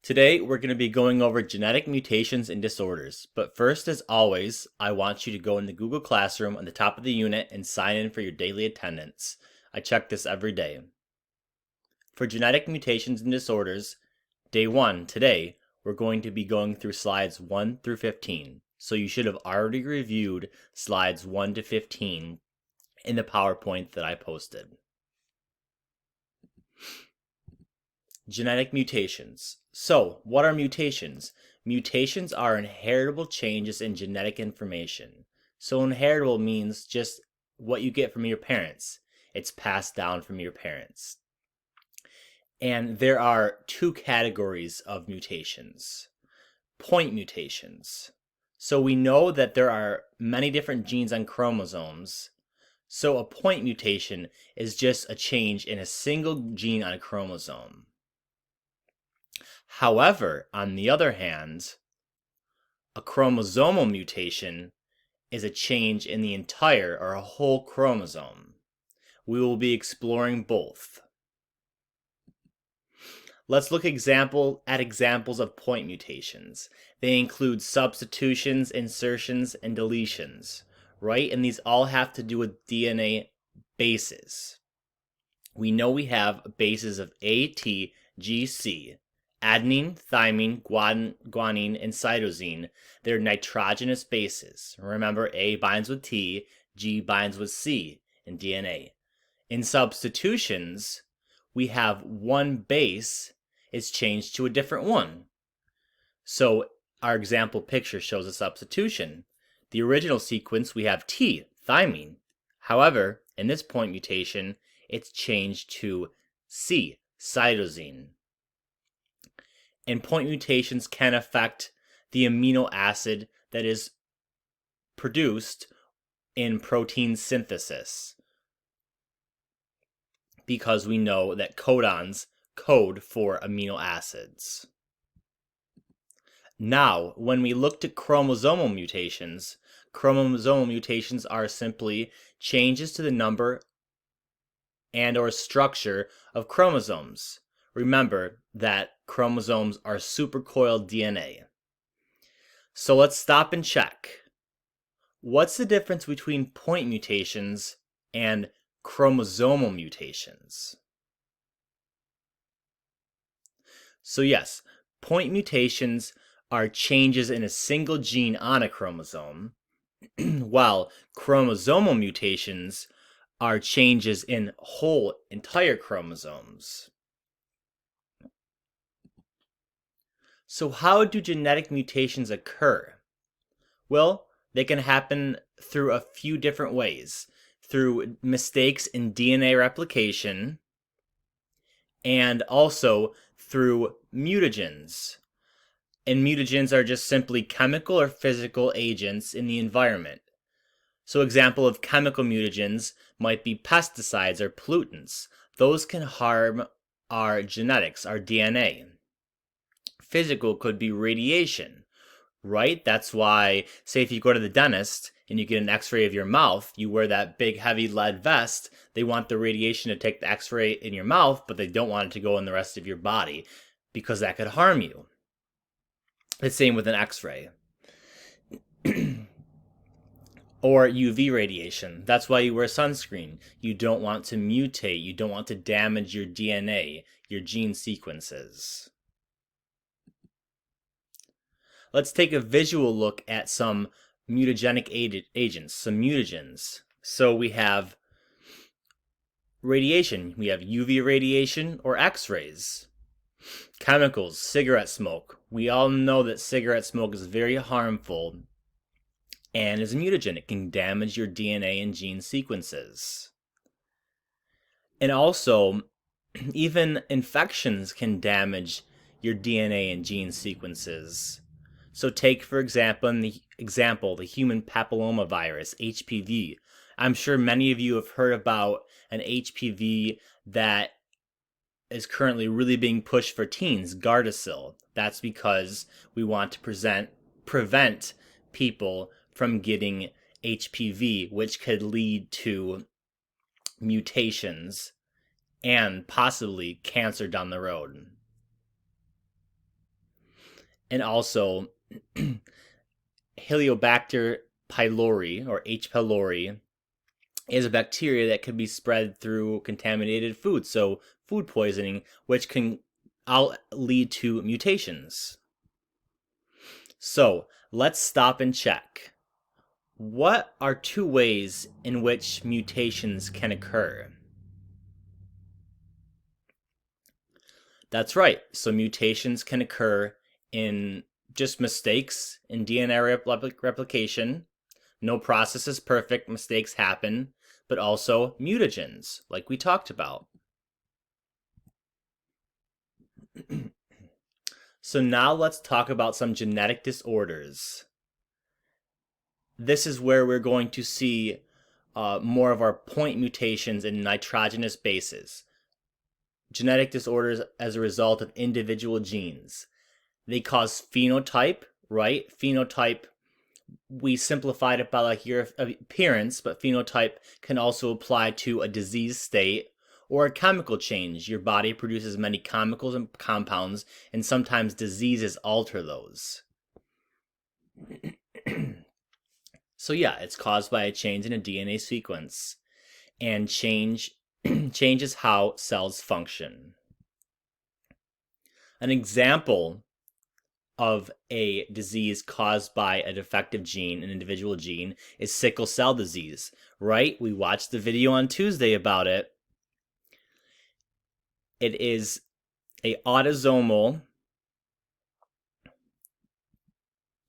Today, we're going to be going over genetic mutations and disorders. But first, as always, I want you to go in the Google Classroom on the top of the unit and sign in for your daily attendance. I check this every day. For genetic mutations and disorders, day 1, today, we're going to be going through slides 1 through 15. So you should have already reviewed slides 1 to 15 in the PowerPoint that I posted. Genetic mutations. So, what are mutations? Mutations are inheritable changes in genetic information. So, inheritable means just what you get from your parents. It's passed down from your parents. And there are two categories of mutations. Point mutations. So, we know that there are many different genes on chromosomes. So, a point mutation is just a change in a single gene on a chromosome. However, on the other hand, a chromosomal mutation is a change in the entire or a whole chromosome. We will be exploring both. Let's look at examples of point mutations. They include substitutions, insertions, and deletions, right? And these all have to do with DNA bases. We know we have bases of A, T, G, C. Adenine, thymine, guanine, and cytosine, they're nitrogenous bases. Remember, A binds with T, G binds with C in DNA. In substitutions, we have one base is changed to a different one. So our example picture shows a substitution. The original sequence, we have T, thymine. However, in this point mutation, it's changed to C, cytosine. And point mutations can affect the amino acid that is produced in protein synthesis, because we know that codons code for amino acids. Now, when we looked at chromosomal mutations are simply changes to the number and or structure of chromosomes. Remember that chromosomes are supercoiled DNA. So let's stop and check. What's the difference between point mutations and chromosomal mutations? So yes, point mutations are changes in a single gene on a chromosome, while chromosomal mutations are changes in whole entire chromosomes. So how do genetic mutations occur? Well, they can happen through a few different ways. Through mistakes in DNA replication, and also through mutagens. And mutagens are just simply chemical or physical agents in the environment. So example of chemical mutagens might be pesticides or pollutants. Those can harm our genetics, our DNA. Physical could be radiation, right? That's why, say if you go to the dentist and you get an x-ray of your mouth, you wear that big heavy lead vest. They want the radiation to take the x-ray in your mouth, but they don't want it to go in the rest of your body because that could harm you. The same with an x-ray. Or UV radiation. That's why you wear sunscreen. You don't want to mutate. You don't want to damage your DNA, your gene sequences. Let's take a visual look at some mutagenic agents, some mutagens. So we have radiation. We have UV radiation or X-rays. Chemicals, cigarette smoke. We all know that cigarette smoke is very harmful and is a mutagen. It can damage your DNA and gene sequences. And also, even infections can damage your DNA and gene sequences. So take, for example, the human papillomavirus, HPV. I'm sure many of you have heard about an HPV that is currently really being pushed for teens, Gardasil. That's because we want to prevent people from getting HPV, which could lead to mutations and possibly cancer down the road. And also, Helicobacter pylori, or H. pylori, is a bacteria that can be spread through contaminated food, so food poisoning, which can lead to mutations. So let's stop and check. What are two ways in which mutations can occur? That's right. So mutations can occur in just mistakes in DNA replication. No process is perfect, mistakes happen, but also mutagens, like we talked about. So now let's talk about some genetic disorders. This is where we're going to see more of our point mutations in nitrogenous bases. Genetic disorders as a result of individual genes. They cause phenotype, right? Phenotype, we simplified it by like your appearance, but phenotype can also apply to a disease state or a chemical change. Your body produces many chemicals and compounds, and sometimes diseases alter those. So yeah, it's caused by a change in a DNA sequence, and changes how cells function. An example of a disease caused by a defective gene, an individual gene, is sickle cell disease, right? We watched the video on Tuesday about it. It is a autosomal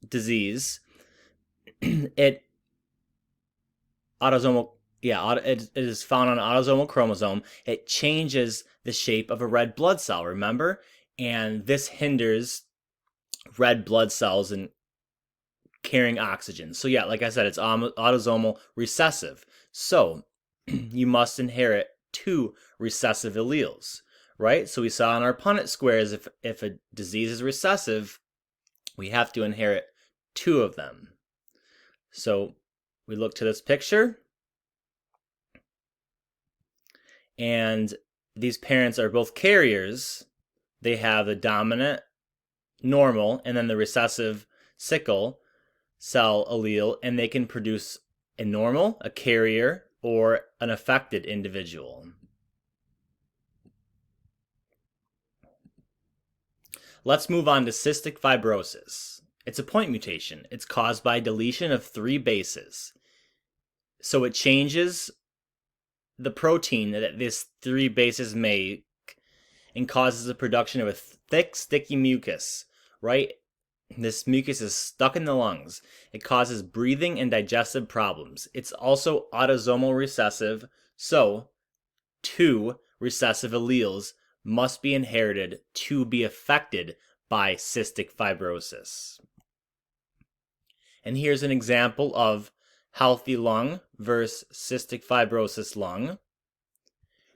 disease. It is found on an autosomal chromosome. It changes the shape of a red blood cell, remember? And this hinders red blood cells in carrying oxygen. So yeah, like I said, it's autosomal recessive. So you must inherit two recessive alleles, right? So we saw in our Punnett squares, if a disease is recessive, we have to inherit two of them. So we look to this picture, and these parents are both carriers. They have the dominant normal and then the recessive sickle cell allele, and they can produce a normal, a carrier, or an affected individual. Let's move on to cystic fibrosis. It's a point mutation. It's caused by deletion of 3 bases. So it changes the protein that these 3 bases make and causes the production of a thick, sticky mucus, right? This mucus is stuck in the lungs. It causes breathing and digestive problems. It's also autosomal recessive, so 2 recessive alleles must be inherited to be affected by cystic fibrosis. And here's an example of healthy lung versus cystic fibrosis lung.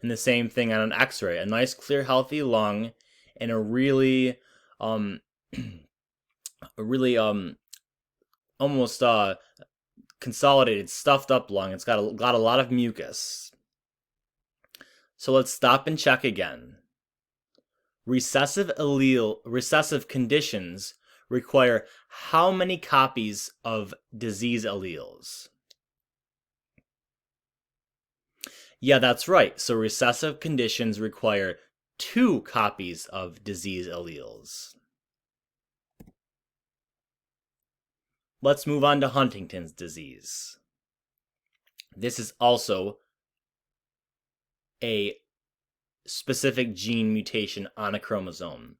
And the same thing on an x-ray. A nice, clear, healthy lung and a really almost consolidated, stuffed up lung. It's got a lot of mucus. So let's stop and check again. Recessive conditions require how many copies of disease alleles? Yeah, that's right. So recessive conditions require 2 copies of disease alleles. Let's move on to Huntington's disease. This is also a specific gene mutation on a chromosome.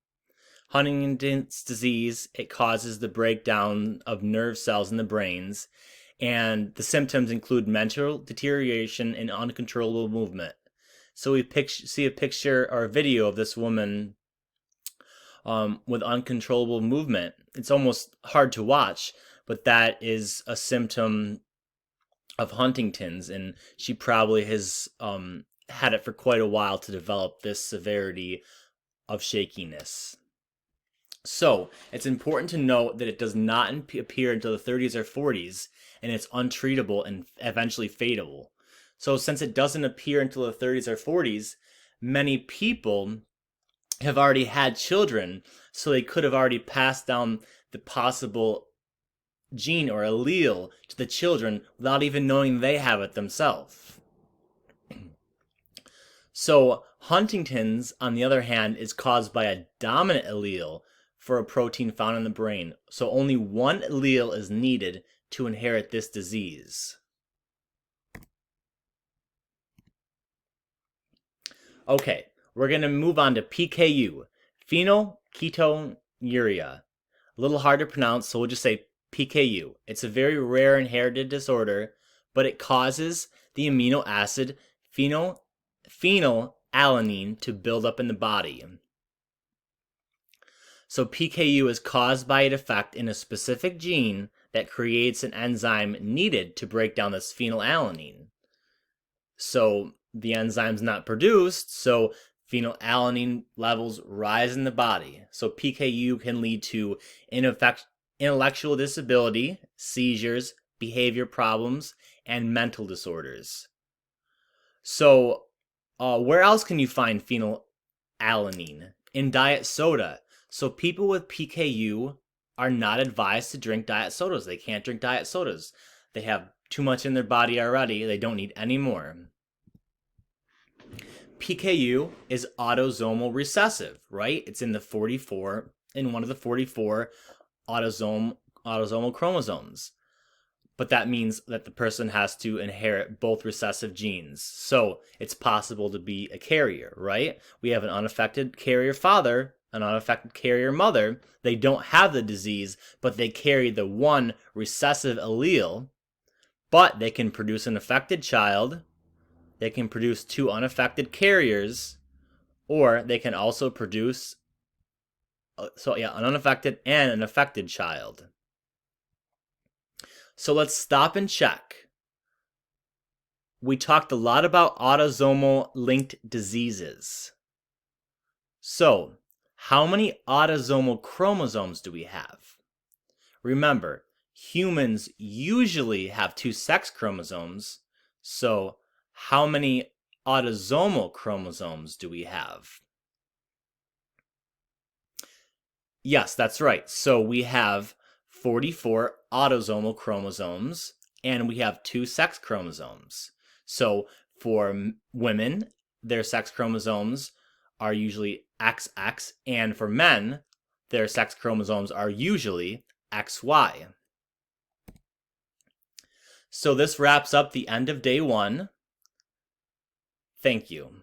Huntington's disease, it causes the breakdown of nerve cells in the brains, and the symptoms include mental deterioration and uncontrollable movement. So we see a picture or a video of this woman with uncontrollable movement. It's almost hard to watch, but that is a symptom of Huntington's, and she probably has had it for quite a while to develop this severity of shakiness. So it's important to note that it does not appear until the 30s or 40s, and it's untreatable and eventually fatable. So since it doesn't appear until the 30s or 40s, many people have already had children, so they could have already passed down the possible gene or allele to the children without even knowing they have it themselves. So Huntington's, on the other hand, is caused by a dominant allele for a protein found in the brain. So only one allele is needed to inherit this disease. Okay, we're going to move on to PKU, phenylketonuria. A little hard to pronounce, so we'll just say PKU. It's a very rare inherited disorder, but it causes the amino acid phenylalanine to build up in the body. So PKU is caused by a defect in a specific gene that creates an enzyme needed to break down this phenylalanine. So the enzyme's not produced, so phenylalanine levels rise in the body. So PKU can lead to intellectual disability, seizures, behavior problems, and mental disorders. So where else can you find phenylalanine? In diet soda. So people with PKU are not advised to drink diet sodas. They can't drink diet sodas. They have too much in their body already. They don't need any more. PKU is autosomal recessive, right? It's in one of the 44 autosomal chromosomes. But that means that the person has to inherit both recessive genes. So it's possible to be a carrier, right? We have an unaffected carrier father, an unaffected carrier mother. They don't have the disease, but they carry the one recessive allele, but they can produce an affected child. They can produce two unaffected carriers, or they can also produce an unaffected and an affected child. So let's stop and check. We talked a lot about autosomal linked diseases. So, how many autosomal chromosomes do we have? Remember, humans usually have two sex chromosomes, so how many autosomal chromosomes do we have? Yes, that's right. So we have 44 autosomal chromosomes, and we have two sex chromosomes. So for women, their sex chromosomes are usually XX, and for men, their sex chromosomes are usually XY. So this wraps up the end of day 1. Thank you.